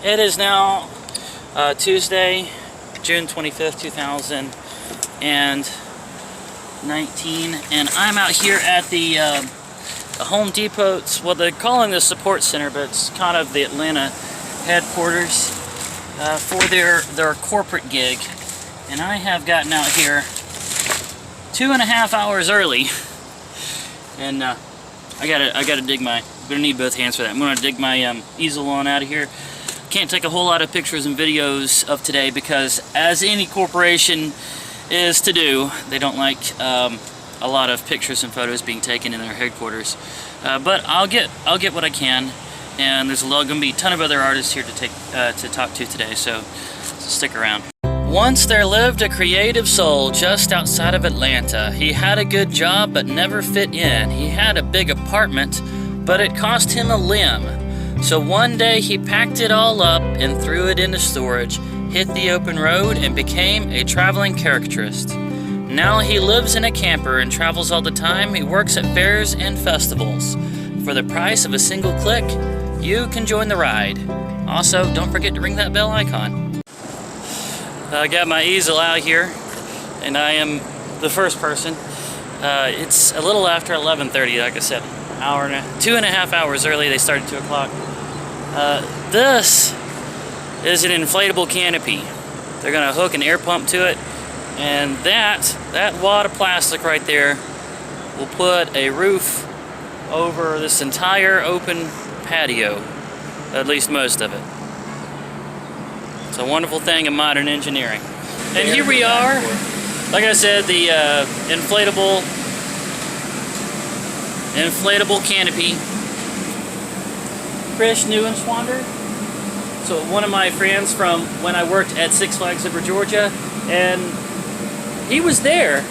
It is now Tuesday, June 25th, 2019, and I'm out here at the Home Depot's, well, they're calling the support center, but it's kind of the Atlanta headquarters for their corporate gig. And I have gotten out here 2.5 hours early, and I gotta dig my. I'm gonna need both hands for that. I'm gonna dig my easel on out of here. Can't take a whole lot of pictures and videos of today because, as any corporation is to do, they don't like a lot of pictures and photos being taken in their headquarters. But I'll get what I can, and there's gonna be a ton of other artists here to talk to today. So stick around. Once there lived a creative soul just outside of Atlanta. He had a good job but never fit in. He had a big apartment, but it cost him a limb. So one day he packed it all up and threw it into storage, hit the open road, and became a traveling caricaturist. Now he lives in a camper and travels all the time. He works at fairs and festivals. For the price of a single click, you can join the ride. Also, don't forget to ring that bell icon. I got my easel out here, and I am the first person. It's a little after 11:30, like I said. 2.5 hours early. They started 2 o'clock. This is an inflatable canopy. They're gonna hook an air pump to it, and that wad of plastic right there will put a roof over this entire open patio, at least most of it. It's a wonderful thing in modern engineering. And here we are, like I said, the inflatable canopy. Chris Neuenschwander. So one of my friends from when I worked at Six Flags Over Georgia, and he was there.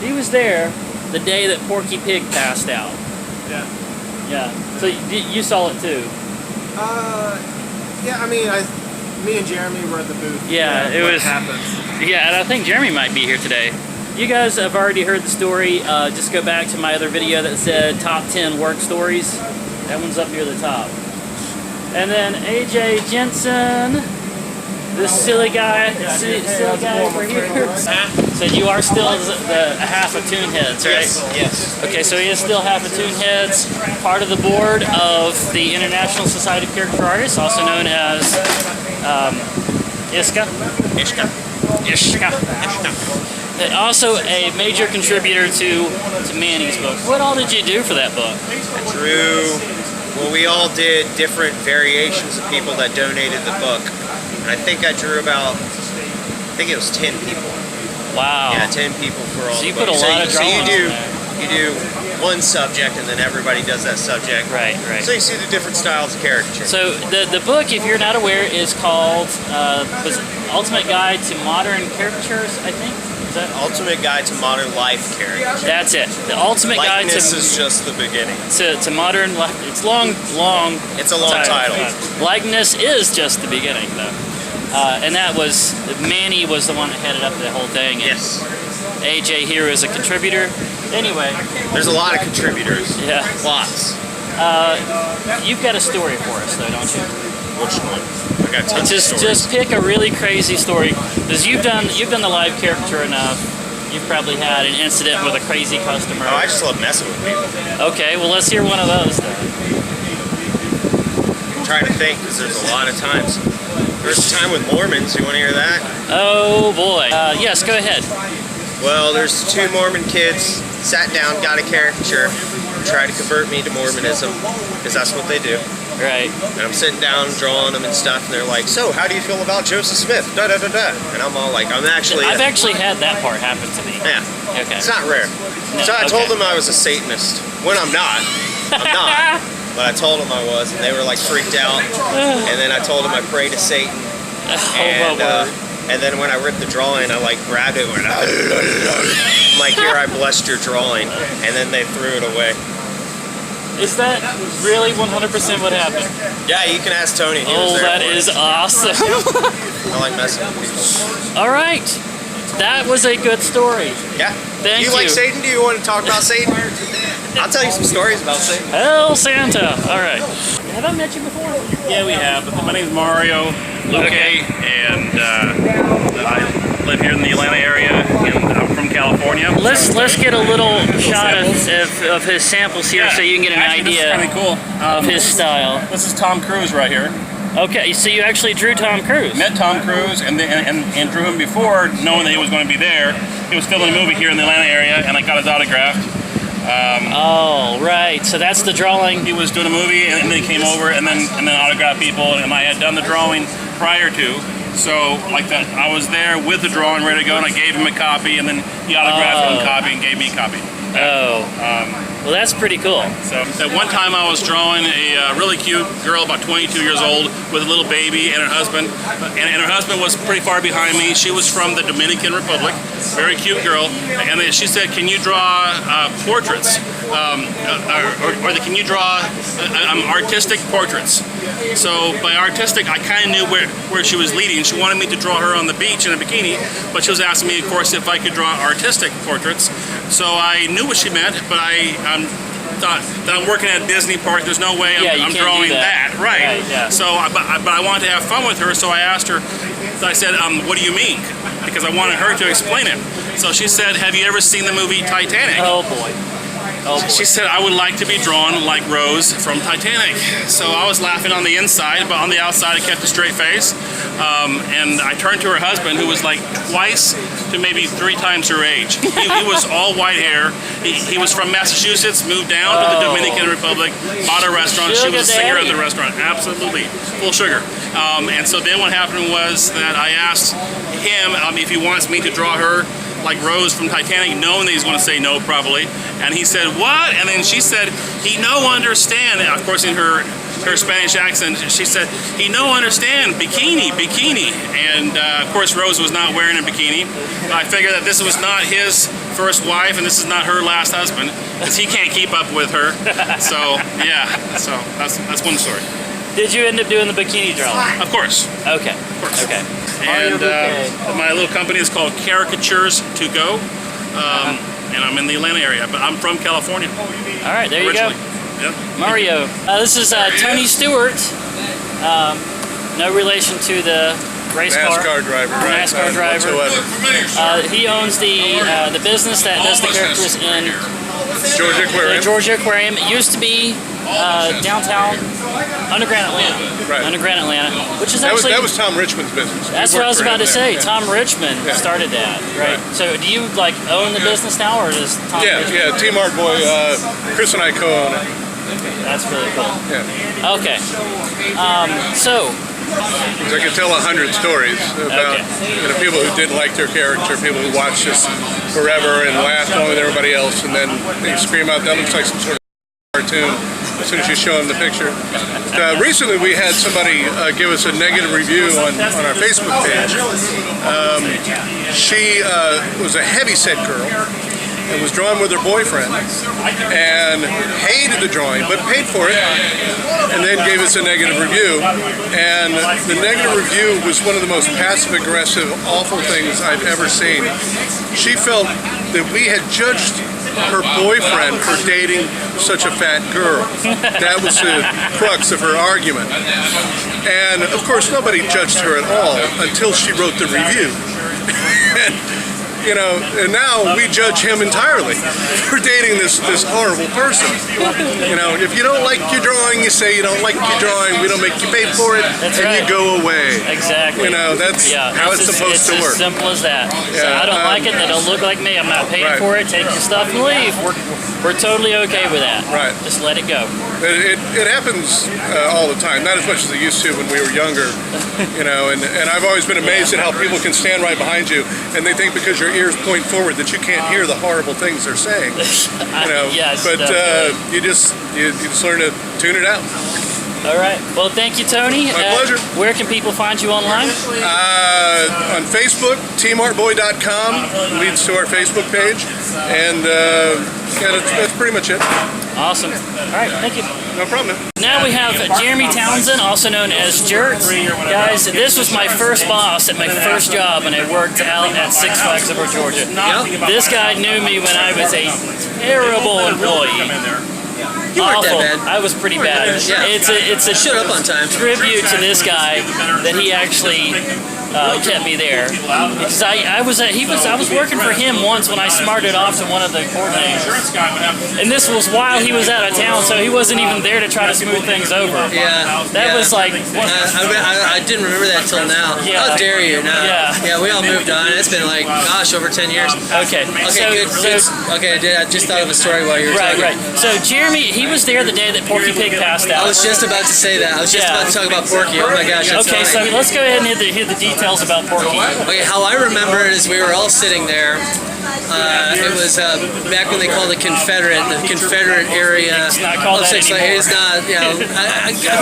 He was there the day that Porky Pig passed out. Yeah. Yeah. So you saw it too. Yeah. I mean, me and Jeremy were at the booth. Yeah, it was. Happens. Yeah, and I think Jeremy might be here today. You guys have already heard the story. Just go back to my other video that said top 10 work stories. That one's up near the top. And then AJ Jensen, this silly guy over here. Said you are still a half of Toonheads, right? Yes. Okay, so he is still half of Toonheads, part of the board of the International Society of Caricature Artists, also known as ISCA. And also a major contributor to Manny's book. What all did you do for that book? I drew, well, we all did different variations of people that donated the book. And I think I drew about, I think it was 10 people. Wow. Yeah, 10 people for all so the you books. put a lot of drawings you do one subject and then everybody does that subject. Right. So you see the different styles of caricature. So the book, if you're not aware, is called Ultimate Guide to Modern Caricatures, I think. Is that Ultimate Guide to Modern Life Caricature. That's it. The Ultimate Guide to... Likeness is just the beginning. To modern life. It's long. It's a long title. Likeness is just the beginning, though. And that was... Manny was the one that headed up the whole thing. And yes. AJ here is a contributor. Anyway. There's a lot of contributors. Yeah. Lots. You've got a story for us, though, don't you? Which one? I got tons of stories. Just pick a really crazy story, because you've done the live caricature enough. You've probably had an incident with a crazy customer. Oh, I just love messing with people. Okay, well, let's hear one of those then. I'm trying to think, because there's a lot of times. There's a time with Mormons. You want to hear that? Oh boy. Yes, go ahead. Well, there's 2 Mormon kids sat down, got a caricature, and tried to convert me to Mormonism, because that's what they do. Right. And I'm sitting down drawing them and stuff, and they're like, "So, how do you feel about Joseph Smith?" Da da da da. And I'm all like, "I've actually had that part happen to me." Yeah. Okay. It's not rare. No, so I told them I was a Satanist. When I'm not. I'm not. But I told them I was, and they were like freaked out. And then I told them I pray to Satan. And then when I ripped the drawing, I like grabbed it and went, I'm like, "Here, I blessed your drawing." And then they threw it away. Is that really 100% what happened? Yeah, you can ask Tony. That is awesome. I like messing with people. All right. That was a good story. Yeah. Thank you. Do you like Satan? Do you want to talk about Satan? I'll tell you some stories about Satan. Hell Santa. All right. Have I met you before? Yeah, we have. My name's Mario Luque, and I live here in the Atlanta area, and I'm from California. Let's get a little shot of his samples here, so you can get an idea This is kind of cool. of his style. This is Tom Cruise right here. Okay, so you actually drew Tom Cruise. Met Tom Cruise and drew him before, knowing that he was going to be there. He was filming a movie here in the Atlanta area, and I got his autograph. Oh, right. So that's the drawing. He was doing a movie, and then he came over, and then autographed people, and I had done the drawing prior to. So, like that, I was there with the drawing ready to go, and I gave him a copy, and then he autographed one copy and gave me a copy. Well, that's pretty cool. So, at one time I was drawing a really cute girl, about 22 years old, with a little baby and her husband. And her husband was pretty far behind me. She was from the Dominican Republic, very cute girl. And then she said, "Can you draw portraits? Can you draw artistic portraits?" So by artistic, I kind of knew where she was leading. She wanted me to draw her on the beach in a bikini, but she was asking me, of course, if I could draw artistic portraits. So I knew what she meant, but I thought that I'm working at Disney Park. There's no way I'm drawing that. Right. Yeah. So, but I wanted to have fun with her, so I asked her. I said, "What do you mean?" Because I wanted her to explain it. So she said, "Have you ever seen the movie Titanic?" Oh boy. She said, "I would like to be drawn like Rose from Titanic." So I was laughing on the inside, but on the outside I kept a straight face. And I turned to her husband, who was like twice to maybe 3 times her age. He was all white hair. He was from Massachusetts, moved down to the Dominican Republic, bought a restaurant. She was a singer at the restaurant. Absolutely. Full sugar. And so then what happened was that I asked him if he wants me to draw her like Rose from Titanic, knowing that he's going to say no probably. And he said, "What?" And then she said, "He no understand." And of course, in her Spanish accent, she said, "He no understand, bikini, bikini." And of course, Rose was not wearing a bikini. I figured that this was not his first wife, and this is not her last husband, because he can't keep up with her. So yeah, so that's one story. Did you end up doing the bikini drawing? Of course. Okay. Of course. Okay. And my little company is called Caricatures to Go, and I'm in the Atlanta area, but I'm from California. All right, there you go. Yep. Mario. This is Tony Stewart. No relation to the race car. NASCAR driver, right? NASCAR driver. Whatsoever. He owns the business that does the characters in Georgia Aquarium. the Georgia Aquarium. It used to be downtown, underground Atlanta. Right. Underground Atlanta, which is That actually was Tom Richmond's business. that's He what I was worked for about to him say. then, yeah. Tom Richmond started that, right? So do you like own the business now, or does Tom? Richmond? Yeah, Team Art Boy, Chris and I co-own it. That's really cool. Yeah. Okay. So 'Cause I could tell 100 stories about people who didn't like their character, people who watched this forever and laughed along with everybody else, and then they scream out, "That looks like some sort of cartoon," as soon as you show them the picture. Recently we had somebody give us a negative review on our Facebook page. She was a heavy-set girl and was drawn with her boyfriend and hated the drawing but paid for it, and then gave us a negative review. And the negative review was one of the most passive-aggressive, awful things I've ever seen. She felt that we had judged her boyfriend for dating such a fat girl. That was the crux of her argument. And of course nobody judged her at all until she wrote the review. And now we judge him entirely for dating this horrible person. If you don't like your drawing, you say you don't like your drawing. We don't make you pay for it, you go away. exactly. That's how it's supposed to work. It's as simple as that. So Yeah, I don't like it. They don't look like me. I'm not paying Right. for it. Take your stuff and leave. We're totally okay with that. Right. Just let it go. It happens all the time, not as much as it used to when we were younger, and I've always been amazed at how people can stand right behind you and they think because your ears point forward that you can't hear the horrible things they're saying, Yes, but definitely. you just learn to tune it out. All right. Well, thank you, Tony. My pleasure. Where can people find you online? On Facebook, teamartboy.com leads to our Facebook page, and that's pretty much it. Awesome. All right. Thank you. No problem. Now we have Jeremy Townsend, also known as Stewart. Guys, this was my first boss at my first job when I worked out at Six Flags Over Georgia. This guy knew me when I was a terrible employee. You weren't awful. that bad. I was pretty bad. Yeah. It's a Showed up on time. tribute to this guy that he actually kept me there, because I was working for him once when I smarted off to one of the coordinators, and this was while he was out of town, so he wasn't even there to try to smooth things over. Yeah. That was like I didn't remember that till now. Yeah. How dare you? No. Yeah. Yeah, we all moved on. It's been like, gosh, over 10 years. okay. Okay, good. Okay, I just thought of a story while you were talking. Right. So Jeremy, he was there the day that Porky Pig passed out. I was just about to say that. I was just about to talk about Porky. Oh my gosh, that's Okay, so funny. let's go ahead and hear the details about Porky. Okay, how I remember it is we were all sitting there. It was back when they called it the Confederate area. It's not called that anymore. It's not, you know,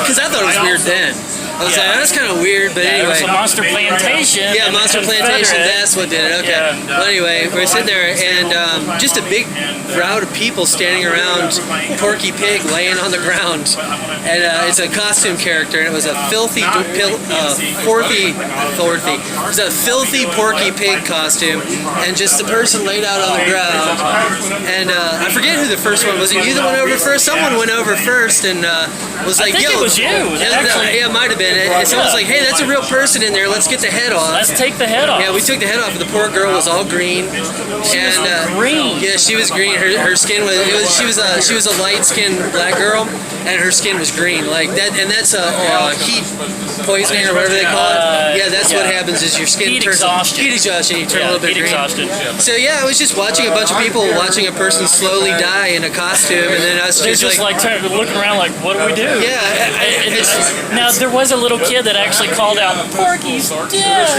because I thought it was weird then. I was like, that's kind of weird, but There was anyway. a Monster Plantation. Yeah, and Monster the Plantation, Confederate. that's what did it, okay. Yeah. Well, anyway, we're sitting there, and just a big crowd of people standing around Porky Pig laying on the ground. And it's a costume character, and it was a filthy Porky Pig costume, and just a person laid out on the ground. And I forget who the first one was. It you that went over first? Someone went over first and was like, I think yo. it was you. Yeah, it might have been. And someone was like, hey, that's a real person in there. Let's get the head off. Let's take the head off. Yeah, we took the head off, and the poor girl was all green. She was green. Yeah, she was green. Her skin was. She was a light-skinned black girl, and her skin was green. Like that, and that's heat poisoning or whatever they call it. Yeah, that's what happens is your skin Heat turns exhaustion. Heat exhaustion. You turn a little bit heat green. exhaustion. So yeah, I was just watching a bunch of people watching a person slowly die in a costume, and then I was They're just like looking around like, what do we do? yeah. Now there was a little kid that actually called out, "Porky's dead."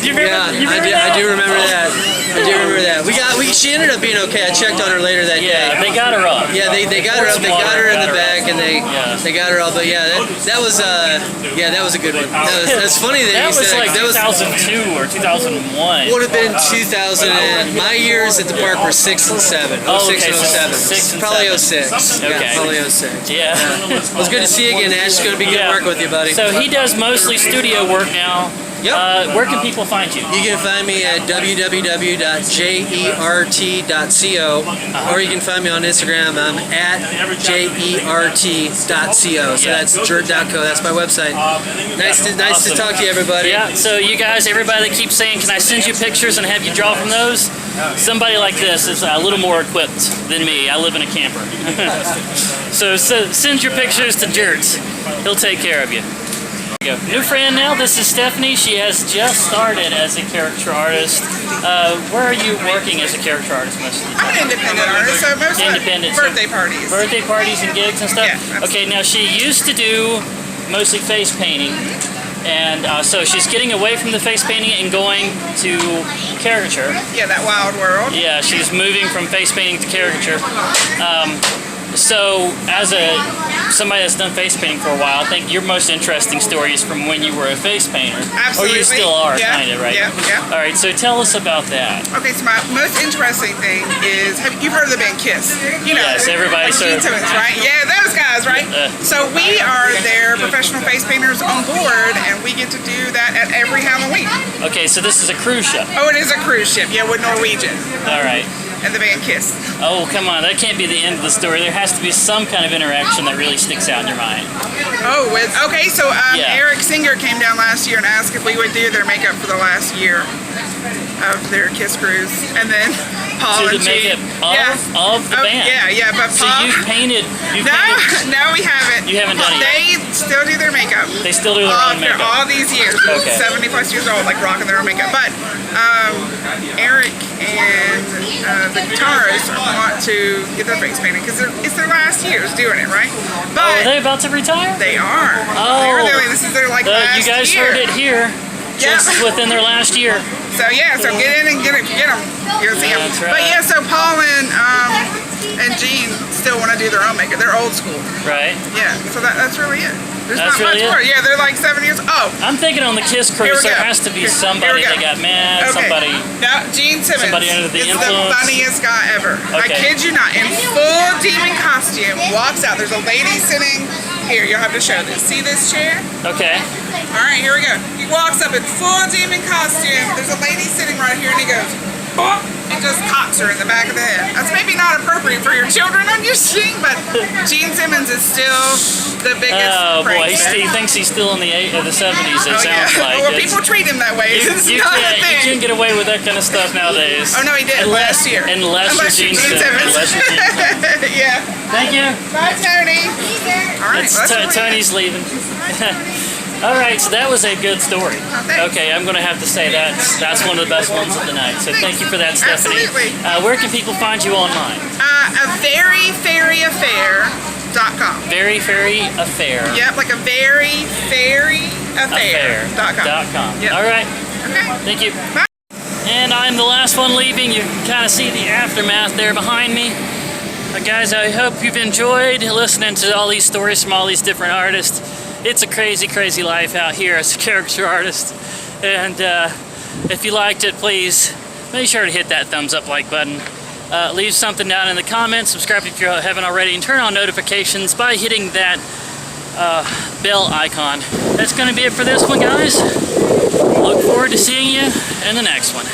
Do you remember? I do remember that. She ended up being okay. I checked on her later that day. Yeah, they got her up. Yeah, they got her up. They got her in the back, and they got her up. But yeah, that was a good one. That's funny that That you was said like that was 2002 or 2001. would have been 2000. And my years at the park were 6 and 7. Oh, 06 okay, and so 07. 6 and Probably 7. 06. Okay. Yeah, probably 06. Yeah. It was good to see you again, Ash. It's going to be good Yeah. work with you, buddy. So he does mostly studio work now. Yep. Where can people find you? You can find me at www.jert.co, or you can find me on Instagram. I'm at jert.co. So that's jert.co. That's my website. Nice to Awesome. talk to you, everybody. Yeah, so you guys, everybody that keeps saying, can I send you pictures and have you draw from those? Somebody like this is a little more equipped than me. I live in a camper. so send your pictures to Jert. He'll take care of you. There you go. New friend now, this is Stephanie. She has just started as a caricature artist. Where are you working as a caricature artist most of the time? I'm an independent artist, so mostly Independent, so birthday parties. Birthday parties and gigs and stuff? Yeah, absolutely. Okay, now she used to do mostly face painting. And so she's getting away from the face painting and going to caricature. Yeah, that wild world. Yeah, she's moving from face painting to caricature. So as somebody that's done face painting for a while, I think your most interesting story is from when you were a face painter. Absolutely. Or you still are, Yeah, kind of, right? yeah, yeah. All right, so tell us about that. Okay, so my most interesting thing is, you've heard of the band Kiss? You know, Yes, everybody. like So, Gene Simmons, right? Yeah, those guys, right? So we are their professional face painters on board, and we get to do that at every Halloween. okay, so this is a cruise ship. Oh, it is a cruise ship, yeah, with Norwegian All right. and the band Kiss. Oh, come on. That can't be the end of the story. There has to be some kind of interaction that really sticks out in your mind. Oh, okay, so Yeah. Eric Singer came down last year and asked if we would do their makeup for the last year of their Kiss cruise, and then Paul To and the makeup Gene. of the band. Yeah, but So Paul. you've painted. No, we haven't. You haven't done it yet? They still do their makeup. They still do their own After makeup. all these years, Okay. 70 plus years old, like rocking their own makeup. But Eric and the guitarist want to get their face painted because it's their last years doing it, right? Are But they about to retire? they are. Oh. This is their last You guys year. heard it here. Yeah. Just within their last year. So yeah, so get in and get them. You'll see them. That's right. But yeah, so Paul and Gene still want to do their own makeup. They're old school. Right? Yeah, so that's really it. There's That's not really much more. it? Yeah, they're like 7 years. Oh, I'm thinking on the Kiss Here we cruise, there go. has to be Here somebody we go. that got mad, okay. somebody. No, Gene Simmons. Somebody under the is influence? the funniest guy ever. I Okay. kid you not. In full demon costume, walks out. There's a lady sitting here. You'll have to show this. See this chair? Okay. All right, here we go. He walks up in full demon costume. There's a lady sitting right here, and he goes, and just cocks her in the back of the head. That's maybe not appropriate for your children on your scene, but Gene Simmons is still the biggest Oh boy, prankster. he thinks he's still in the 70s. It sounds like. Well, It's- people treat him that way. It's you not a can't thing. get away with that kind of stuff nowadays. Oh no, he did last year. Unless you're Gene Simmons. Unless you're Gene Simmons. Yeah. Thank you. Bye, Tony. All right. It's well, that's Tony's leaving. All right, so that was a good story. thanks. Okay, I'm going to have to say that's one of the best ones of the night. So thank you for that, Stephanie. Absolutely. Where can people find you online? A very fairy affair.com. Very Fairy Affair. Yep, like a very fairy affair.com. Affair.com. Yep. All right. Okay. Thank you. Bye. And I'm the last one leaving. You can kind of see the aftermath there behind me. Guys, I hope you've enjoyed listening to all these stories from all these different artists. It's a crazy, crazy life out here as a caricature artist. And if you liked it, please make sure to hit that thumbs up like button. Leave something down in the comments. Subscribe if you haven't already. And turn on notifications by hitting that bell icon. That's going to be it for this one, guys. Look forward to seeing you in the next one.